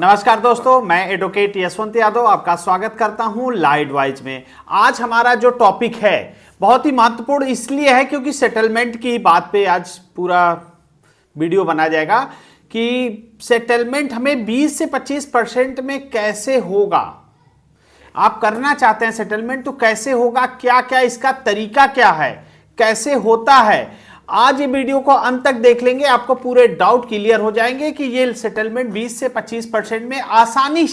नमस्कार दोस्तों, मैं एडवोकेट यशवंत यादव आपका स्वागत करता हूं ला एडवाइज में। आज हमारा जो टॉपिक है बहुत ही महत्वपूर्ण इसलिए है क्योंकि सेटलमेंट की बात पे आज पूरा वीडियो बना जाएगा कि सेटलमेंट हमें 20 से 25% में कैसे होगा। आप करना चाहते हैं सेटलमेंट तो कैसे होगा, क्या क्या इसका तरीका क्या है, कैसे होता है। आज ये वीडियो को अंत तक देख लेंगे, आपको पूरे डाउट क्लियर हो जाएंगे कि ये सेटलमेंट 20 से 25% में आसानी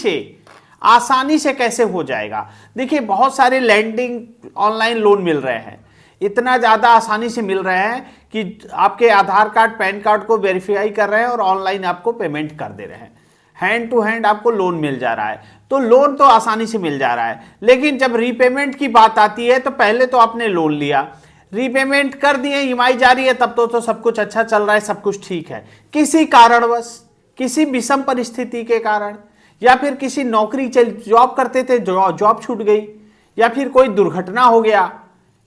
से कैसे हो जाएगा। देखिए, बहुत सारे लैंडिंग ऑनलाइन लोन मिल रहे हैं, इतना ज़्यादा आसानी से मिल रहे हैं कि आपके आधार कार्ड पैन कार्ड को वेरीफाई कर रहे हैं और ऑनलाइन आपको पेमेंट कर दे रहे हैं। हैंड टू हैंड आपको लोन मिल जा रहा है, तो लोन तो आसानी से मिल जा रहा है। लेकिन जब रीपेमेंट की बात आती है तो पहले तो आपने लोन लिया, रीपेमेंट कर दिए, ईएमआई जारी है, तब तो सब कुछ अच्छा चल रहा है, सब कुछ ठीक है। किसी कारणवश, किसी विषम परिस्थिति के कारण, या फिर किसी नौकरी जॉब करते थे, जॉब छूट गई, या फिर कोई दुर्घटना हो गया,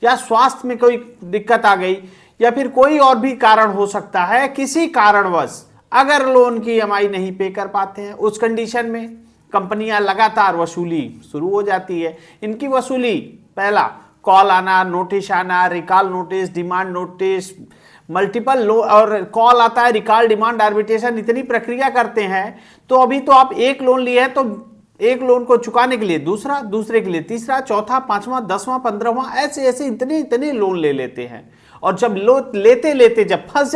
या स्वास्थ्य में कोई दिक्कत आ गई, या फिर कोई और भी कारण हो सकता है। किसी कारणवश अगर लोन की ईएमआई नहीं पे कर पाते हैं, उस कंडीशन में कंपनियां लगातार वसूली शुरू हो जाती है। इनकी वसूली, पहला कॉल आना, नोटिस आना, recall notice, demand notice, multiple और कॉल आता है, रिकॉल, डिमांड, आर्बिट्रेशन, इतनी प्रक्रिया करते हैं। तो अभी तो आप एक लोन लिए हैं तो एक लोन को चुकाने के लिए दूसरा, दूसरे के लिए तीसरा, चौथा, पांचवा, 10वां, 15वां, ऐसे ऐसे इतने लोन ले लेते हैं। और जब लोन लेते लेते जब फंस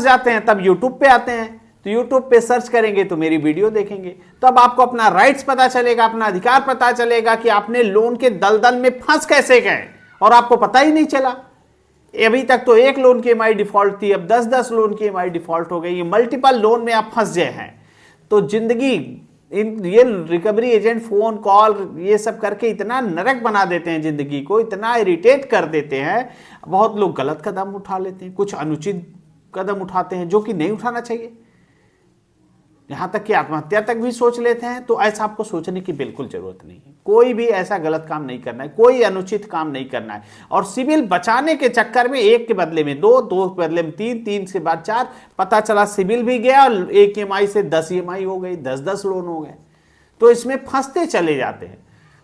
जाते हैं तब यूट्यूब पे आते हैं, तो यूट्यूब पे सर्च करेंगे तो मेरी वीडियो देखेंगे, तब आपको अपना राइट्स पता चलेगा, अपना अधिकार पता चलेगा कि आपने लोन के दलदल में फंस कैसे गए और आपको पता ही नहीं चला। अभी तक तो एक लोन की ईएमआई डिफॉल्ट थी, अब 10-10 लोन की ईएमआई डिफॉल्ट हो गई, मल्टीपल लोन में आप फंस गए हैं। तो जिंदगी ये रिकवरी एजेंट फोन कॉल ये सब करके इतना नरक बना देते हैं, जिंदगी को इतना इरिटेट कर देते हैं। बहुत लोग गलत कदम उठा लेते हैं, कुछ अनुचित कदम उठाते हैं जो कि नहीं उठाना चाहिए, यहां तक कि आत्महत्या तक भी सोच लेते हैं। तो ऐसा आपको सोचने की बिल्कुल जरूरत नहीं है। कोई भी ऐसा गलत काम नहीं करना है, कोई अनुचित काम नहीं करना है। और सिविल बचाने के चक्कर में एक के बदले में दो, दो के बदले में तीन, तीन के बाद चार, पता चला सिविल भी गया और एक ईएमआई से 10 ईएमआई हो गई, 10-10 लोन हो गए। तो इसमें फंसते चले जाते हैं।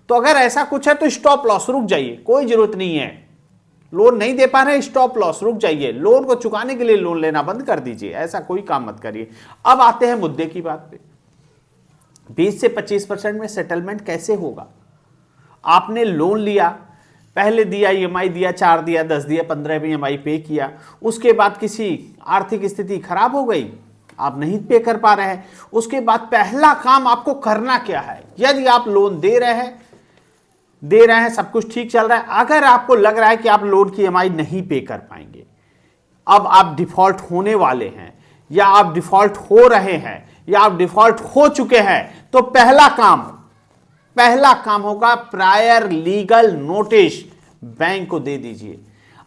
तो अगर ऐसा कुछ है तो स्टॉप लॉस, रुक जाइए, कोई जरूरत नहीं है। लोन नहीं दे पा रहे, स्टॉप लॉस, रुक जाइए, लोन को चुकाने के लिए लोन लेना बंद कर दीजिए, ऐसा कोई काम मत करिए। अब आते हैं मुद्दे की बात पे, 20 से 25% में सेटलमेंट कैसे होगा। आपने लोन लिया, पहले दिया, ईएमआई दिया, 4 दिया, 10 दिया, 15 भी ईएमआई पे किया, उसके बाद किसी आर्थिक स्थिति खराब हो गई, आप नहीं पे कर पा रहे हैं, उसके बाद पहला काम आपको करना क्या है। यदि आप लोन दे रहे हैं, सब कुछ ठीक चल रहा है, अगर आपको लग रहा है कि आप लोन की ईएमआई नहीं पे कर पाएंगे, अब आप डिफॉल्ट होने वाले हैं, या आप डिफॉल्ट हो रहे हैं, या आप डिफॉल्ट हो चुके हैं, तो पहला काम होगा प्रायर लीगल नोटिस बैंक को दे दीजिए।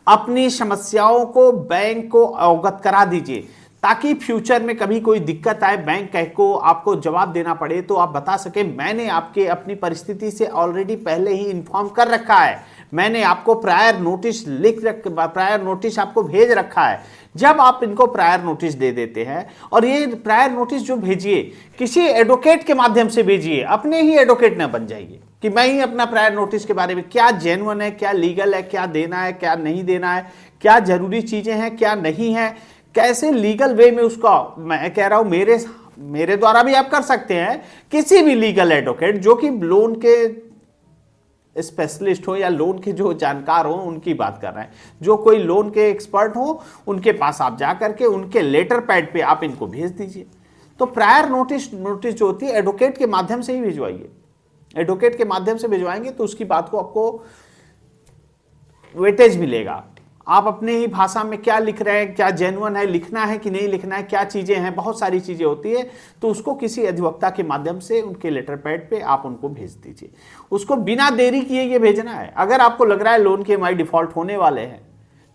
अपनी समस्याओं को बैंक को अवगत करा दीजिए, ताकि फ्यूचर में कभी कोई दिक्कत आए, बैंक को आपको जवाब देना पड़े तो आप बता सके मैंने आपके अपनी परिस्थिति से ऑलरेडी पहले ही इन्फॉर्म कर रखा है, मैंने आपको प्रायर नोटिस आपको भेज रखा है। जब आप इनको प्रायर नोटिस दे देते हैं, और ये प्रायर नोटिस जो भेजिए किसी एडवोकेट के माध्यम से भेजिए, अपने ही एडवोकेट न बन जाइए कि मैं ही अपना प्रायर नोटिस के बारे में, क्या जेन्युइन है, क्या लीगल है, क्या देना है, क्या नहीं देना है, क्या जरूरी चीजें हैं, क्या नहीं है, कैसे लीगल वे में उसका, मैं कह रहा हूं मेरे द्वारा भी आप कर सकते हैं, किसी भी लीगल एडवोकेट जो कि लोन के स्पेशलिस्ट हो या लोन के जो जानकार हो उनकी बात कर रहे हैं, जो कोई लोन के एक्सपर्ट हो उनके पास आप जा करके उनके लेटर पैड पे आप इनको भेज दीजिए। तो प्रायर नोटिस जो होती है एडवोकेट के माध्यम से ही भिजवाइए, एडवोकेट के माध्यम से भिजवाएंगे तो उसकी बात को आपको वेटेज मिलेगा। आप अपने ही भाषा में क्या लिख रहे हैं, क्या जेन्युइन है, लिखना है कि नहीं लिखना है, क्या चीजें हैं, बहुत सारी चीजें होती है, तो उसको किसी अधिवक्ता के माध्यम से उनके लेटर पैड पे आप उनको भेज दीजिए। उसको बिना देरी किए ये भेजना है। अगर आपको लग रहा है लोन के ईएमआई डिफॉल्ट होने वाले हैं,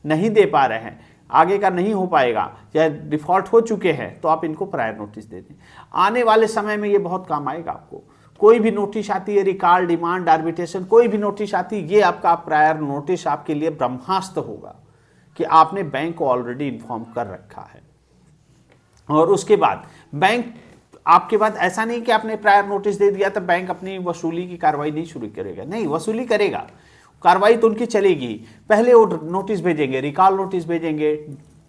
नहीं दे पा रहे हैं, आगे का नहीं हो पाएगा, या डिफॉल्ट हो चुके हैं, तो आप इनको प्रायर नोटिस दे दें। आने वाले समय में ये बहुत काम आएगा आपको। कोई भी नोटिस आती है, रिकॉल, डिमांड, आर्बिट्रेशन, कोई भी नोटिस आती है, ये आपका प्रायर नोटिस आपके लिए ब्रह्मास्त्र होगा कि आपने बैंक को ऑलरेडी इन्फॉर्म कर रखा है। और उसके बाद बैंक आपके बाद ऐसा नहीं कि आपने प्रायर नोटिस दे दिया तो बैंक अपनी वसूली की कार्रवाई नहीं शुरू करेगा, नहीं, वसूली करेगा, कार्रवाई तो उनकी चलेगी। पहले वो नोटिस भेजेंगे, रिकॉल नोटिस भेजेंगे,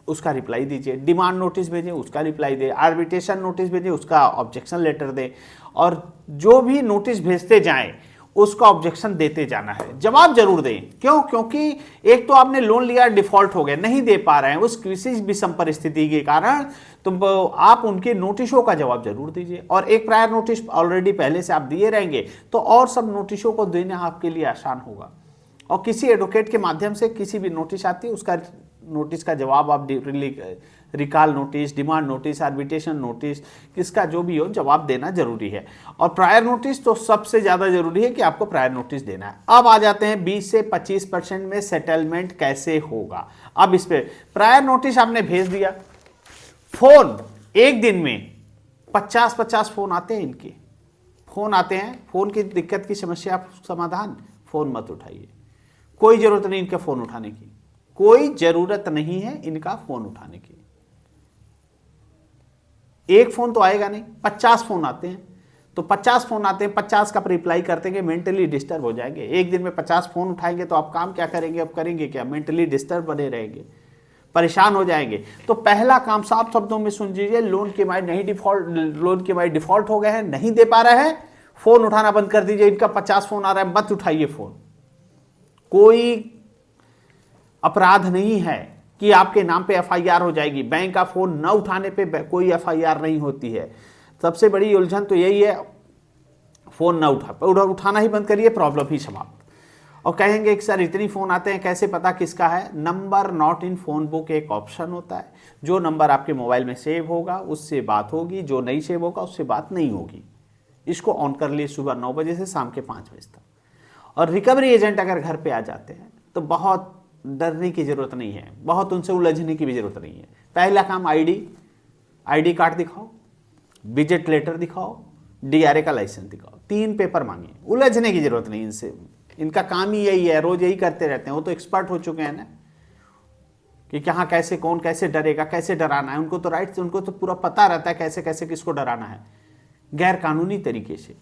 उसका रिप्लाई दीजिए, डिमांड नोटिस भेजें, उसका रिप्लाई दे, आर्बिट्रेशन नोटिस भेजें, उसका ऑब्जेक्शन लेटर दे, और जो भी नोटिस भेजते जाएं उसका ऑब्जेक्शन देते जाना है, जवाब जरूर दें। क्यों? क्योंकि एक तो आपने लोन लिया, डिफॉल्ट हो गए, नहीं दे पा रहे हैं, उस किसी विषम परिस्थिति के कारण तो आप उनके नोटिसों का जवाब जरूर दीजिए। और एक प्रायर नोटिस ऑलरेडी पहले से आप दिए रहेंगे तो और सब नोटिसों को देना आपके लिए आसान होगा। और किसी एडवोकेट के माध्यम से किसी भी नोटिस आती है, उसका नोटिस का जवाब आप recall notice, demand notice, arbitration notice, किसका जो भी हो जवाब देना जरूरी है। और प्रायर नोटिस तो सबसे ज़्यादा जरूरी है कि आपको प्रायर नोटिस देना है। अब आ जाते हैं 20 से 25% में सेटलमेंट कैसे होगा। अब इस पे प्रायर नोटिस आपने भेज दिया, फोन एक दिन में 50-50 फोन आते हैं, इनके फोन आते हैं, फोन की दिक्कत की समस्या समाधान, फोन मत उठाइए, कोई जरूरत नहीं इनके फोन उठाने की, कोई जरूरत नहीं है इनका फोन उठाने की। एक फोन तो आएगा नहीं, 50 फोन आते हैं, तो 50 फोन आते हैं, 50 का रिप्लाई करते हैं, मेंटली डिस्टर्ब हो जाएंगे। एक दिन में 50 फोन उठाएंगे तो आप काम क्या करेंगे? अब करेंगे क्या? मेंटली डिस्टर्ब बने रहेंगे, परेशान हो जाएंगे। तो पहला काम साफ शब्दों में सुन लीजिए, लोन के माई नहीं डिफॉल्ट, लोन के माई डिफॉल्ट हो गए हैं, नहीं दे पा रहे हैं, फोन उठाना बंद कर दीजिए। इनका 50 फोन आ रहा है, मत उठाइए फोन। कोई अपराध नहीं है कि आपके नाम पे एफआईआर हो जाएगी, बैंक का फोन न उठाने पे कोई एफआईआर नहीं होती है। सबसे बड़ी उलझन तो यही है, फोन ना उठाना ही बंद करिए, प्रॉब्लम ही समाप्त। और कहेंगे कि सर इतनी फोन आते हैं, कैसे पता किसका है? Number not in phone book एक ऑप्शन होता है, जो नंबर आपके मोबाइल में सेव होगा उससे बात होगी, जो नहीं सेव होगा उससे बात नहीं होगी। इसको ऑन कर लिए सुबह 9 बजे से शाम के 5 बजे तक। और रिकवरी एजेंट अगर घर पे आ जाते हैं तो बहुत डरने की जरूरत नहीं है, बहुत उनसे उलझने की भी जरूरत नहीं है। पहला काम आईडी कार्ड दिखाओ, विजिट लेटर दिखाओ, डीआरए का लाइसेंस दिखाओ, 3 पेपर मांगिए। उलझने की जरूरत नहीं इनसे, इनका काम ही यही है, रोज यही करते रहते हैं। वो तो एक्सपर्ट हो चुके हैं ना कि कहाँ कैसे कौन कैसे डरेगा, कैसे डराना है। उनको तो राइट, उनको तो पूरा पता रहता है कैसे कैसे किसको डराना है। गैर कानूनी तरीके से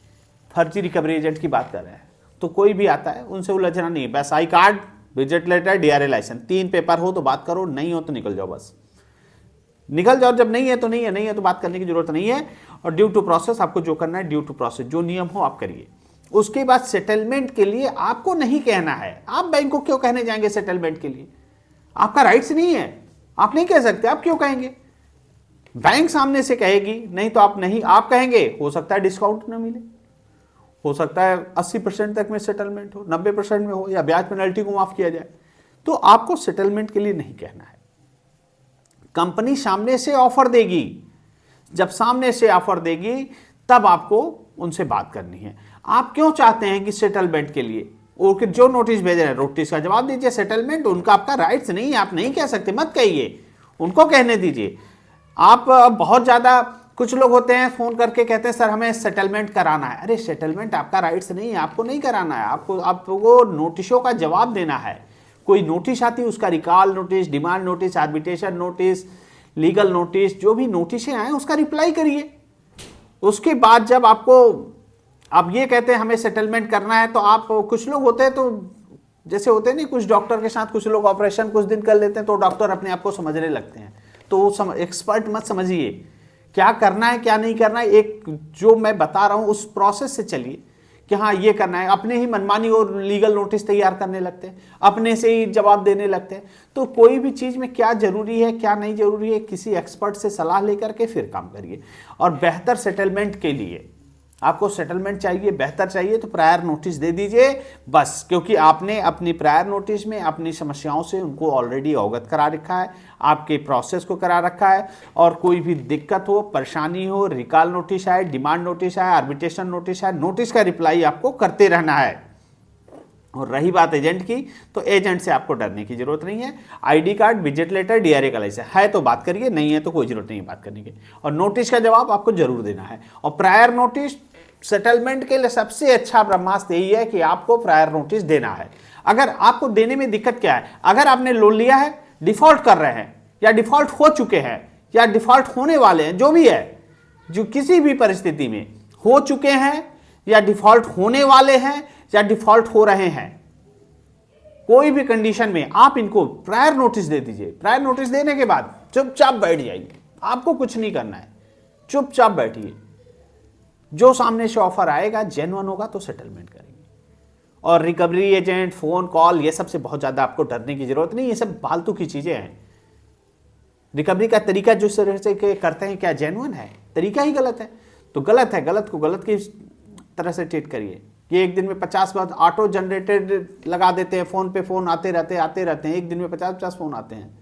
फर्जी रिकवरी एजेंट की बात कर रहे हैं तो कोई भी आता है, उनसे उलझना नहीं है। बस I card, visit letter, DRA licence, 3 paper हो तो बात करो, नहीं हो तो निकल जाओ, बस निकल जाओ। जब नहीं है तो नहीं है, नहीं है तो बात करने की जरूरत नहीं है। और ड्यू टू प्रोसेस आपको जो करना है, ड्यू टू प्रोसेस जो नियम हो आप करिए। उसके बाद सेटलमेंट के लिए आपको नहीं कहना है। आप बैंक को क्यों कहने जाएंगे सेटलमेंट के लिए? आपका राइट्स नहीं है, आप नहीं कह सकते। आप क्यों कहेंगे? बैंक सामने से कहेगी, नहीं तो आप नहीं, आप कहेंगे। हो सकता है डिस्काउंट ना मिले, हो सकता है 80% तक में सेटलमेंट हो, 90% में हो, या ब्याज पेनल्टी को माफ किया जाए। तो आपको सेटलमेंट के लिए नहीं कहना है। कंपनी सामने से ऑफर देगी, जब सामने से ऑफर देगी तब आपको उनसे बात करनी है। आप क्यों चाहते हैं कि सेटलमेंट के लिए और जो नोटिस भेज रहे हैं नोटिस का जवाब दीजिए। सेटलमेंट उनका आपका राइट्स नहीं है, आप नहीं कह सकते, मत कहिए, उनको कहने दीजिए। आप बहुत ज्यादा कुछ लोग होते हैं फोन करके कहते हैं सर हमें सेटलमेंट कराना है। अरे सेटलमेंट आपका राइट्स नहीं है, आपको नहीं कराना है, आपको नोटिसों का जवाब देना है। कोई नोटिस आती है उसका recall notice, demand notice, arbitration notice, legal notice, जो भी नोटिसें आए उसका रिप्लाई करिए। उसके बाद जब आपको आप ये कहते हैं हमें सेटलमेंट करना है, तो आप कुछ लोग होते हैं तो जैसे होते हैं नहीं, कुछ डॉक्टर के साथ कुछ लोग ऑपरेशन कुछ दिन कर लेते हैं तो डॉक्टर अपने आप को समझने लगते हैं। तो एक्सपर्ट मत समझिए, क्या करना है क्या नहीं करना है, एक जो मैं बता रहा हूं उस प्रोसेस से चलिए कि हाँ ये करना है। अपने ही मनमानी और लीगल नोटिस तैयार करने लगते हैं, अपने से ही जवाब देने लगते हैं। तो कोई भी चीज में क्या जरूरी है क्या नहीं जरूरी है, किसी एक्सपर्ट से सलाह लेकर के फिर काम करिए। और बेहतर सेटलमेंट के लिए आपको सेटलमेंट चाहिए, बेहतर चाहिए तो प्रायर नोटिस दे दीजिए बस, क्योंकि आपने अपनी प्रायर नोटिस में अपनी समस्याओं से उनको ऑलरेडी अवगत करा रखा है, आपके प्रोसेस को करा रखा है। और कोई भी दिक्कत हो, परेशानी हो, रिकॉल नोटिस आए, डिमांड नोटिस आए, आर्बिट्रेशन नोटिस आए, नोटिस का रिप्लाई आपको करते रहना है। और रही बात एजेंट की, तो एजेंट से आपको डरने की जरूरत नहीं है। ID card, visit letter, DRA का लाइसेंस है तो बात करिए, नहीं है तो कोई जरूरत नहीं है बात करने की। और नोटिस का जवाब आपको जरूर देना है। और प्रायर नोटिस सेटलमेंट के लिए सबसे अच्छा ब्रह्मास्त्र यही है कि आपको प्रायर नोटिस देना है। अगर आपको देने में दिक्कत क्या है, अगर आपने लोन लिया है, डिफॉल्ट कर रहे हैं या डिफॉल्ट हो चुके हैं या डिफॉल्ट होने वाले हैं, जो भी है, जो किसी भी परिस्थिति में हो चुके हैं या डिफॉल्ट होने वाले हैं या डिफॉल्ट हो रहे हैं, कोई भी कंडीशन में आप इनको प्रायर नोटिस दे दीजिए। प्रायर नोटिस देने के बाद चुपचाप बैठ जाइए, आपको कुछ नहीं करना है, चुपचाप बैठिए। जो सामने से ऑफर आएगा जेन्युइन होगा तो सेटलमेंट करेंगे। और रिकवरी एजेंट, फोन कॉल, ये सब से बहुत ज्यादा आपको डरने की जरूरत नहीं, ये सब फालतू की चीजें हैं। रिकवरी का तरीका जो तरह से करते हैं क्या जेन्युइन है? तरीका ही गलत है तो गलत है, गलत को गलत की तरह से ट्रीट करिए। कि एक दिन में 50 बार ऑटो जनरेटेड लगा देते हैं, फोन पे फोन आते रहते हैं, एक दिन में 50-50 फोन आते हैं।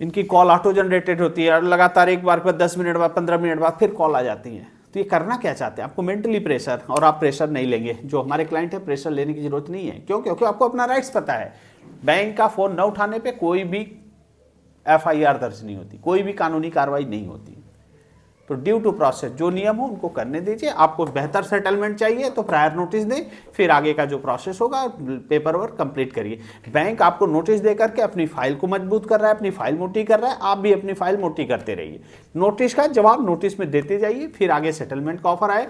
इनकी कॉल ऑटो जनरेटेड होती है और लगातार एक बार के बाद 10 मिनट बाद 15 मिनट बाद फिर कॉल आ जाती है। तो ये करना क्या चाहते हैं? आपको मेंटली प्रेशर, और आप प्रेशर नहीं लेंगे। जो हमारे क्लाइंट है प्रेशर लेने की जरूरत नहीं है। क्यों? क्योंकि आपको अपना राइट्स पता है। बैंक का फोन न उठाने पे कोई भी FIR दर्ज नहीं होती, कोई भी कानूनी कार्रवाई नहीं होती। तो ड्यू टू प्रोसेस जो नियम हो उनको करने दीजिए। आपको बेहतर सेटलमेंट चाहिए तो प्रायर नोटिस दें, फिर आगे का जो प्रोसेस होगा पेपर वर्क कंप्लीट करिए। बैंक आपको नोटिस दे करके अपनी फाइल को मजबूत कर रहा है, अपनी फाइल मोटी कर रहा है, आप भी अपनी फाइल मोटी करते रहिए। नोटिस का जवाब नोटिस में देते जाइए, फिर आगे सेटलमेंट का ऑफर आए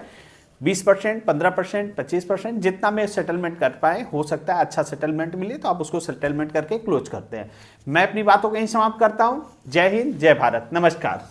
20%, 15%, 25%, जितना में सेटलमेंट कर पाए। हो सकता है अच्छा सेटलमेंट मिले तो आप उसको सेटलमेंट करके क्लोज करते हैं। मैं अपनी बातों को यहीं समाप्त करता हूं। जय हिंद, जय भारत, नमस्कार।